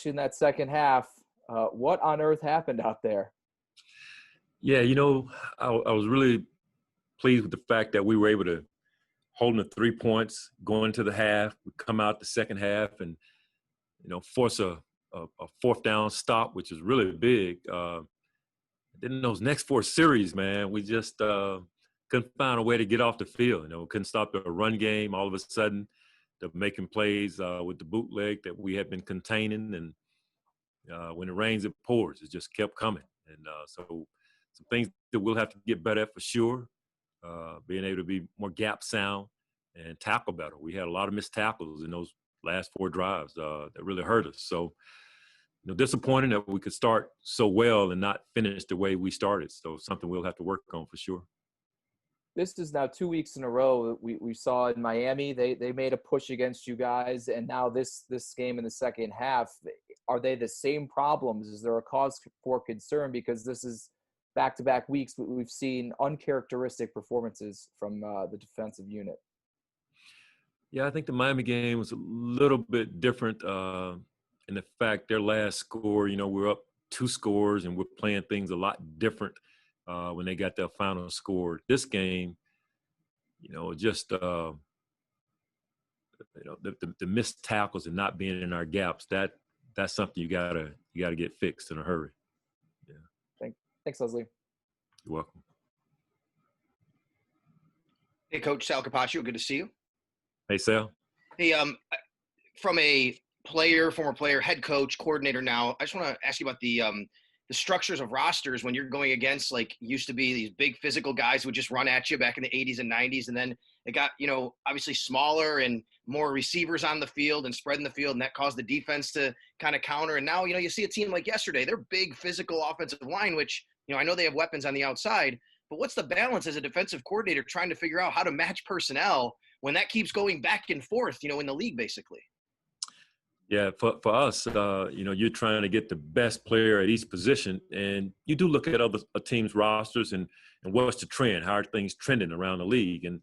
in that second half. What on earth happened out there? Yeah, I was really pleased with the fact that we were able to hold the 3 points going into the half. We come out the second half and, force a fourth down stop, which is really big. Then in those next 4 series, man, we just couldn't find a way to get off the field. Couldn't stop the run game. All of a sudden, they're making plays with the bootleg that we had been containing. And when it rains, it pours. It just kept coming. And so some things that we'll have to get better at for sure, being able to be more gap sound and tackle better. We had a lot of missed tackles in those last 4 drives that really hurt us. So, disappointing that we could start so well and not finish the way we started. So something we'll have to work on for sure. This is now 2 weeks in a row. We saw in Miami, they made a push against you guys, and now this game in the second half, are they the same problems? Is there a cause for concern? Because this is back-to-back weeks, we've seen uncharacteristic performances from the defensive unit. Yeah, I think the Miami game was a little bit different in the fact their last score, we're up 2 scores and we're playing things a lot different when they got their final score. This game, just the missed tackles and not being in our gaps, that's something you gotta get fixed in a hurry. Yeah. Thanks, Leslie. You're welcome. Hey, Coach Sal Capaccio, good to see you. Hey, Sal. Hey, from a former player, head coach, coordinator now, I just want to ask you about the structures of rosters when you're going against, like, used to be these big physical guys who would just run at you back in the 80s and 90s, and then it got, obviously smaller and more receivers on the field and spreading the field, and that caused the defense to kind of counter. And now, you see a team like yesterday, they're big physical offensive line, which, I know they have weapons on the outside, but what's the balance as a defensive coordinator trying to figure out how to match personnel when that keeps going back and forth, in the league, basically? Yeah, for us, you're trying to get the best player at each position, and you do look at other teams' rosters and what's the trend, how are things trending around the league. And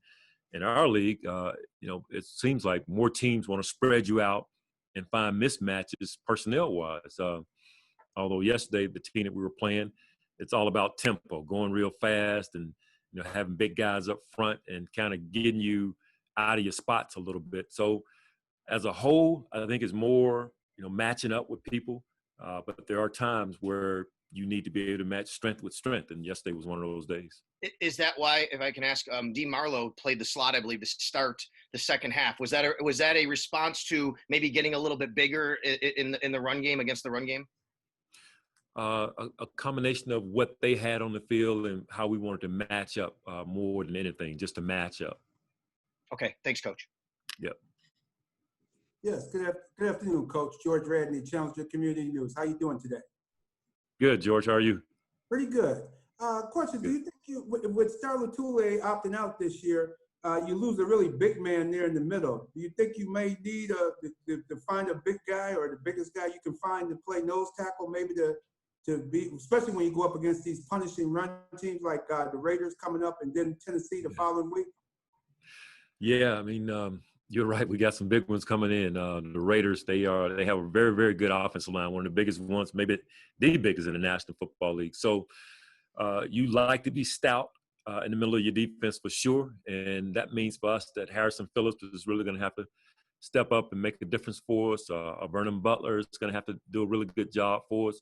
in our league, it seems like more teams want to spread you out and find mismatches personnel-wise. Although yesterday, the team that we were playing, it's all about tempo, going real fast and, having big guys up front and kind of getting you out of your spots a little bit. So as a whole, I think it's more, matching up with people. But there are times where you need to be able to match strength with strength. And yesterday was one of those days. Is that why, if I can ask, Dean Marlowe played the slot, I believe, to start the second half. Was that a response to maybe getting a little bit bigger in the run game, against the run game? A combination of what they had on the field and how we wanted to match up more than anything, just to match up. Okay. Thanks, Coach. Yep. Yes. Good afternoon, Coach. George Radney, Challenger Community News. How you doing today? Good, George. How are you? Pretty good. Question: Good. Do you think with Starla Toure opting out this year, you lose a really big man there in the middle? Do you think you may need to find a big guy or the biggest guy you can find to play nose tackle, maybe to be, especially when you go up against these punishing run teams like the Raiders coming up and then Tennessee the following week? Yeah, I mean, you're right. We got some big ones coming in. The Raiders, they have a very, very good offensive line, one of the biggest ones, maybe the biggest in the National Football League. So you like to be stout in the middle of your defense for sure, and that means for us that Harrison Phillips is really going to have to step up and make a difference for us. Vernon Butler is going to have to do a really good job for us.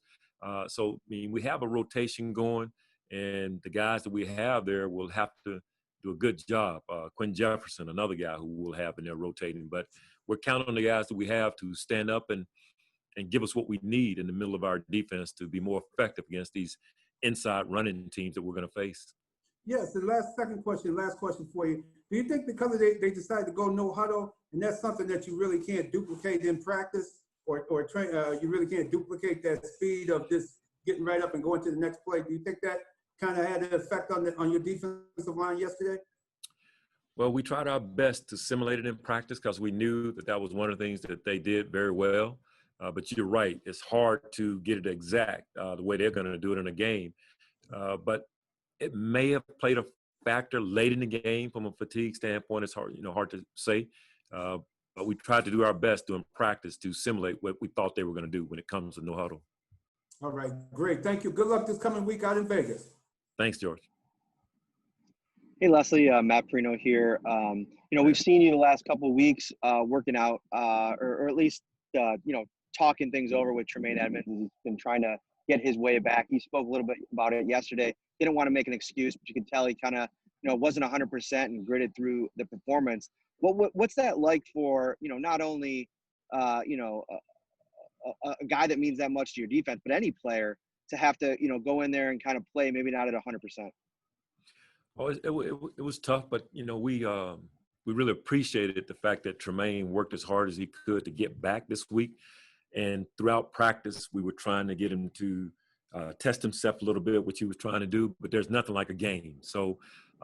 So, I mean, we have a rotation going, and the guys that we have there will have to do a good job. Quinn Jefferson, another guy who we'll have in there rotating. But we're counting on the guys that we have to stand up and give us what we need in the middle of our defense to be more effective against these inside running teams that we're going to face. Yes, the last question for you. Do you think because they decided to go no huddle, and that's something that you really can't duplicate in practice, or you really can't duplicate that speed of just getting right up and going to the next play? Do you think that kind of had an effect on your defensive line yesterday? Well, we tried our best to simulate it in practice because we knew that was one of the things that they did very well. But you're right. It's hard to get it exact the way they're going to do it in a game. But it may have played a factor late in the game from a fatigue standpoint. It's hard to say. we tried to do our best during practice to simulate what we thought they were going to do when it comes to no huddle. All right, great. Thank you. Good luck this coming week out in Vegas. Thanks, George. Hey, Leslie, Matt Perino here. We've seen you the last couple of weeks working out, or at least, talking things over with Tremaine Edmonds. He's been trying to get his way back. He spoke a little bit about it yesterday. Didn't want to make an excuse, but you can tell he kind of, wasn't 100% and gritted through the performance. What's that like for, not only, a guy that means that much to your defense, but any player to have to, go in there and kind of play maybe not at 100%? Oh, it was tough, but we really appreciated the fact that Tremaine worked as hard as he could to get back this week, and throughout practice we were trying to get him to test himself a little bit, which he was trying to do. But there's nothing like a game, so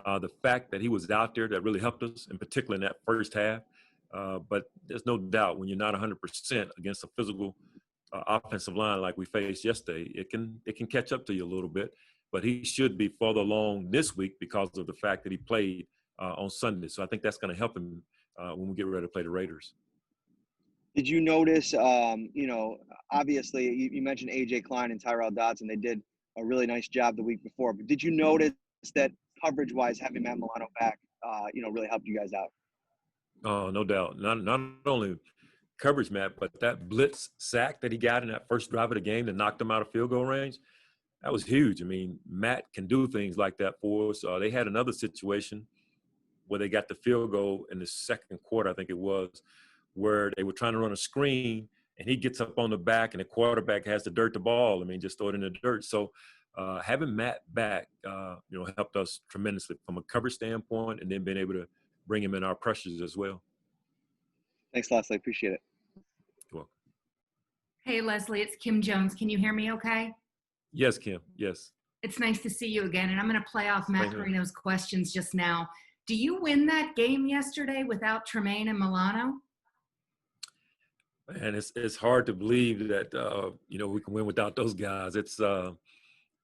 the fact that he was out there, that really helped us, in particular in that first half. But there's no doubt when you're not 100% against a physical offensive line like we faced yesterday, it can catch up to you a little bit. But he should be further along this week because of the fact that he played on Sunday. So I think that's going to help him when we get ready to play the Raiders. Did you notice, obviously you mentioned AJ Klein and Tyrell Dodson. They did a really nice job the week before. But did you notice that coverage-wise, having Matt Milano back, really helped you guys out? Oh, no doubt. Not only coverage, Matt, but that blitz sack that he got in that first drive of the game that knocked him out of field goal range, that was huge. I mean, Matt can do things like that for us. They had another situation where they got the field goal in the second quarter, I think it was, where they were trying to run a screen, and he gets up on the back, and the quarterback has to dirt the ball. I mean, just throw it in the dirt. So having Matt back, helped us tremendously from a coverage standpoint, and then being able to bring him in our pressures as well. Thanks, Leslie. Appreciate it. You're welcome. Hey, Leslie, it's Kim Jones. Can you hear me okay? Yes, Kim. Yes. It's nice to see you again. And I'm going to play off Matt Perino's questions just now. Do you win that game yesterday without Tremaine and Milano? And it's hard to believe that, we can win without those guys. It's, I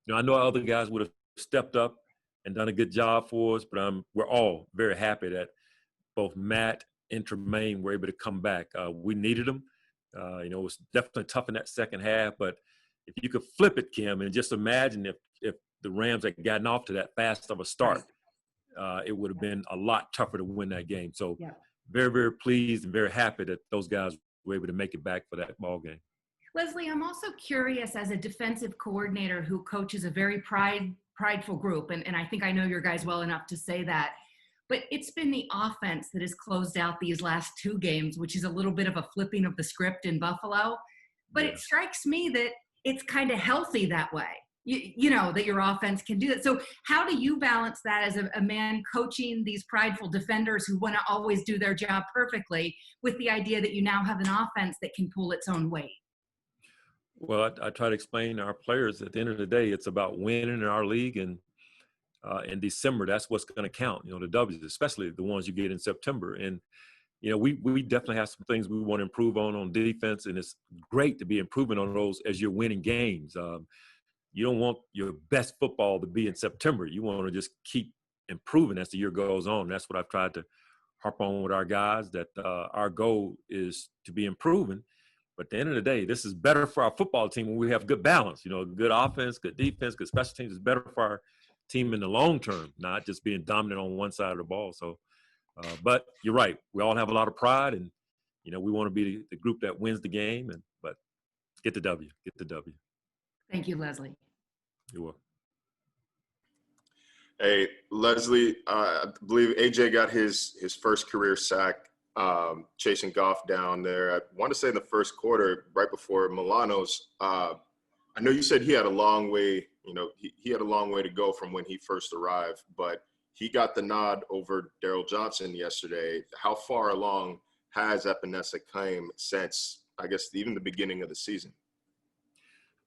know other guys would have stepped up and done a good job for us, but we're all very happy that both Matt and Tremaine were able to come back. We needed them. It was definitely tough in that second half, but if you could flip it, Kim, and just imagine if the Rams had gotten off to that fast of a start, it would have been a lot tougher to win that game. So very, very pleased and very happy that those guys were able to make it back for that ball game. Leslie, I'm also curious, as a defensive coordinator who coaches a very prideful group, and I think I know your guys well enough to say that, but it's been the offense that has closed out these last two games, which is a little bit of a flipping of the script in Buffalo. But it strikes me that it's kind of healthy that way, that your offense can do that. So how do you balance that as a man coaching these prideful defenders who want to always do their job perfectly with the idea that you now have an offense that can pull its own weight? Well, I try to explain to our players at the end of the day, it's about winning in our league. And in December, that's what's going to count, the W's, especially the ones you get in September. And, we definitely have some things we want to improve on defense, and it's great to be improving on those as you're winning games. You don't want your best football to be in September. You want to just keep improving as the year goes on. That's what I've tried to harp on with our guys, that our goal is to be improving. But at the end of the day, this is better for our football team when we have good balance. Good offense, good defense, good special teams is better for our team in the long term, not just being dominant on one side of the ball. So, but you're right. We all have a lot of pride, and, we want to be the group that wins the game. But get the W. Thank you, Leslie. You're welcome. Hey, Leslie, I believe AJ got his first career sack chasing Goff down there. I want to say in the first quarter, right before Milano's. I know you said he had a long way, he had a long way to go from when he first arrived, but he got the nod over Daryl Johnson yesterday. How far along has Epenesa came since, I guess, even the beginning of the season?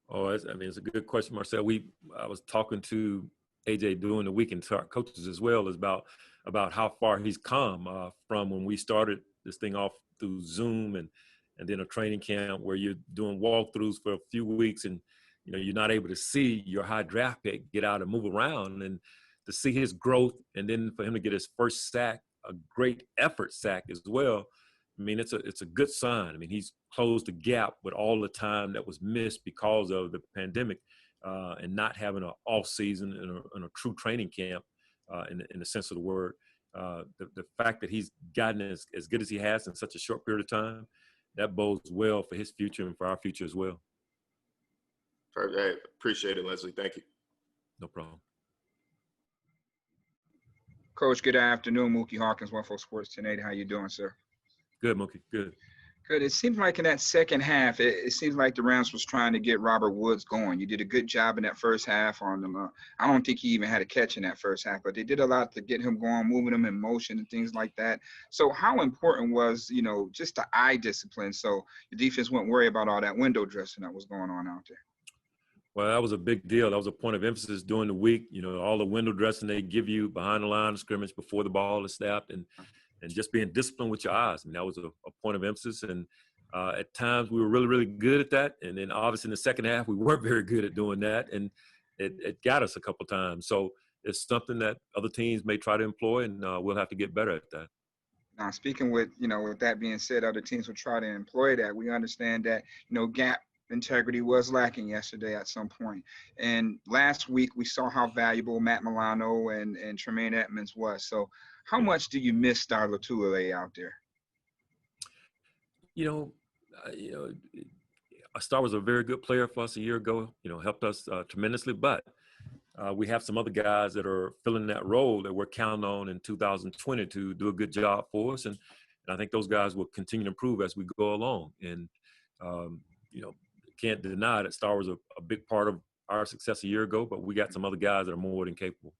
Oh, it's a good question, Marcel. I was talking to AJ during the week, and to our coaches as well, is about how far he's come from when we started this thing off through Zoom and then a training camp where you're doing walkthroughs for a few weeks, and you're not able to see your high draft pick get out and move around, and to see his growth, and then for him to get his first sack, a great effort sack as well. I mean, it's a good sign. I mean, he's closed the gap with all the time that was missed because of the pandemic and not having an off season and a true training camp in the sense of the word. The fact that he's gotten as good as he has in such a short period of time, that bodes well for his future and for our future as well. Hey, appreciate it, Leslie. Thank you. No problem. Coach, good afternoon. Mookie Hawkins, 1-4 Sports 1080. How you doing, sir? Good, Mookie. Good. Good. It seems like in that second half, it seems like the Rams was trying to get Robert Woods going. You did a good job in that first half on them. I don't think he even had a catch in that first half, but they did a lot to get him going, moving him in motion and things like that. So how important was, just the eye discipline so the defense wouldn't worry about all that window dressing that was going on out there? Well, that was a big deal. That was a point of emphasis during the week. All the window dressing they give you behind the line of scrimmage before the ball is snapped and just being disciplined with your eyes. I mean, that was a point of emphasis. And at times we were really, really good at that. And then obviously in the second half, we weren't very good at doing that. And it got us a couple times. So it's something that other teams may try to employ, and we'll have to get better at that. Now, speaking with that being said, other teams will try to employ that. We understand that, gap integrity was lacking yesterday at some point. And last week we saw how valuable Matt Milano and Tremaine Edmonds was. So how much do you miss Star Lotulelei out there? Star was a very good player for us a year ago, helped us tremendously. But we have some other guys that are filling that role that we're counting on in 2020 to do a good job for us. And I think those guys will continue to improve as we go along. And, can't deny that Star was a big part of our success a year ago, but we got some other guys that are more than capable.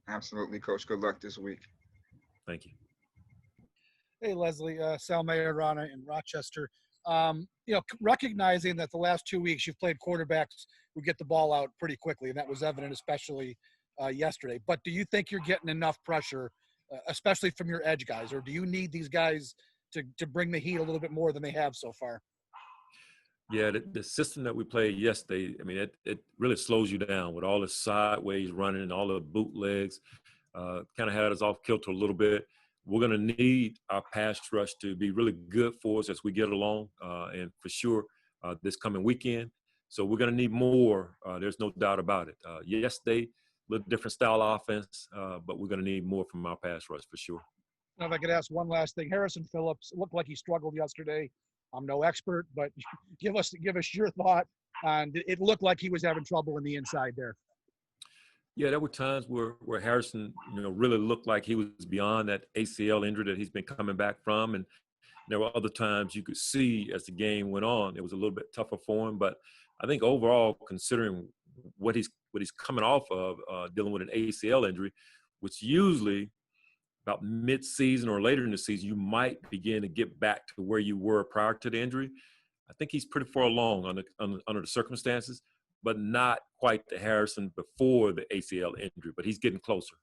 Absolutely, Coach. Good luck this week. Thank you. Hey, Leslie, Sal Mayorana in Rochester. Recognizing that the last 2 weeks you've played quarterbacks who get the ball out pretty quickly, and that was evident especially yesterday. But do you think you're getting enough pressure, especially from your edge guys, or do you need these guys to bring the heat a little bit more than they have so far? Yeah, the system that we played yesterday, I mean, it really slows you down with all the sideways running and all the bootlegs. Kind of had us off kilter a little bit. We're going to need our pass rush to be really good for us as we get along, and for sure this coming weekend. So we're going to need more. There's no doubt about it. Yesterday, a little different style offense, but we're going to need more from our pass rush for sure. Now, if I could ask one last thing, Harrison Phillips looked like he struggled yesterday. I'm no expert, but give us your thought on. It looked like he was having trouble in the inside there. Yeah, there were times where Harrison, really looked like he was beyond that ACL injury that he's been coming back from, and there were other times you could see as the game went on, it was a little bit tougher for him. But I think overall, considering what he's coming off of, dealing with an ACL injury, which usually about mid-season or later in the season, you might begin to get back to where you were prior to the injury. I think he's pretty far along under the circumstances, but not quite the Harrison before the ACL injury, but he's getting closer.